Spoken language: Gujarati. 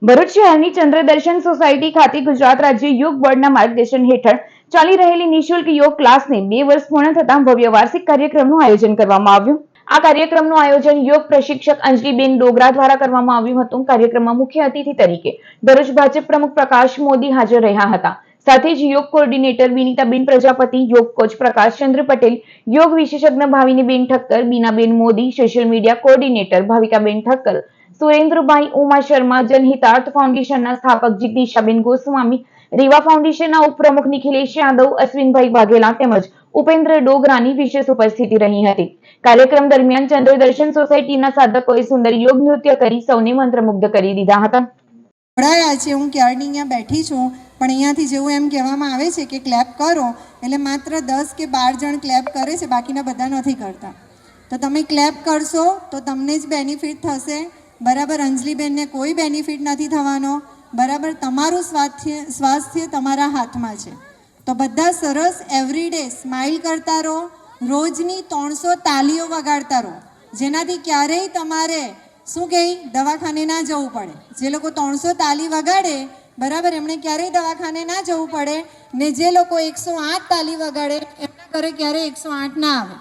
ભરૂચ શહેરની ચંદ્રદર્શન સોસાયટી ખાતે ગુજરાત રાજ્ય યોગ બોર્ડના માર્ગદર્શન હેઠળ ચાલી રહેલી નિઃશુલ્ક યોગ ક્લાસને 2 વર્ષ પૂર્ણ થતા ભવ્ય વાર્ષિક કાર્યક્રમનું આયોજન કરવામાં આવ્યું. આ કાર્યક્રમનું આયોજન યોગ પ્રશિક્ષક અંજલિબેન ડોગરા દ્વારા કરવામાં આવ્યું હતું. કાર્યક્રમમાં મુખ્ય અતિથિ તરીકે ભરૂચ ભાજપ પ્રમુખ પ્રકાશ મોદી હાજર રહ્યા હતા. સાથે જ યોગ કોઓર્ડિનેટર વિનીતાબેન પ્રજાપતિ, યોગ કોચ પ્રકાશચંદ્ર પટેલ, યોગ વિશેષજ્ઞ Bhaviniben Thakkar, Binaben Modi, social media coordinator Bhavikaben Thakkar, Surendrabhai, Uma Sharma, Janhitarth ફાઉન્ડેશનના સ્થાપક જિગ્નેશાબેન ગોસ્વામી, રીવા ફાઉન્ડેશનના ઉપપ્રમુખ નિખિલેશ યાદવ, અશ્વિનભાઈ વાઘેલા તેમજ ઉપેન્દ્ર ડોગરાની વિશેષ ઉપસ્થિતિ રહી હતી. કાર્યક્રમ દરમિયાન ચંદ્રદર્શન સોસાયટીના સાધકોએ સુંદર યોગ નૃત્ય કરી સૌને મંત્રમુગ્ધ કરી દીધા હતા. હું ક્યારની અહીંયા બેઠી છું, પણ અહીંયાથી જેવું એમ કહેવામાં આવે છે કે ક્લેપ કરો એટલે માત્ર 10 કે 12 જણ ક્લેપ કરે છે, બાકીના બધા નથી કરતા. તો તમે ક્લેપ કરશો તો તમને જ બેનિફિટ થશે, બરાબર. અંજલિબેનને કોઈ બેનિફિટ નથી થવાનો, બરાબર. તમારું સ્વાસ્થ્ય તમારા હાથમાં છે. તો બધા સરસ એવરીડે સ્માઇલ કરતા રહો, રોજની 300 તાલીઓ વગાડતા રહો, જેનાથી ક્યારેય તમારે શું કહે દવાખાને ના જવું પડે. જે લોકો 300 તાલી વગાડે, બરાબર, એમણે ક્યારેય દવાખાને ના જવું પડે, ને જે લોકો 108 તાલી વગાડે એમના ઘરે ક્યારેય 108 ના આવે.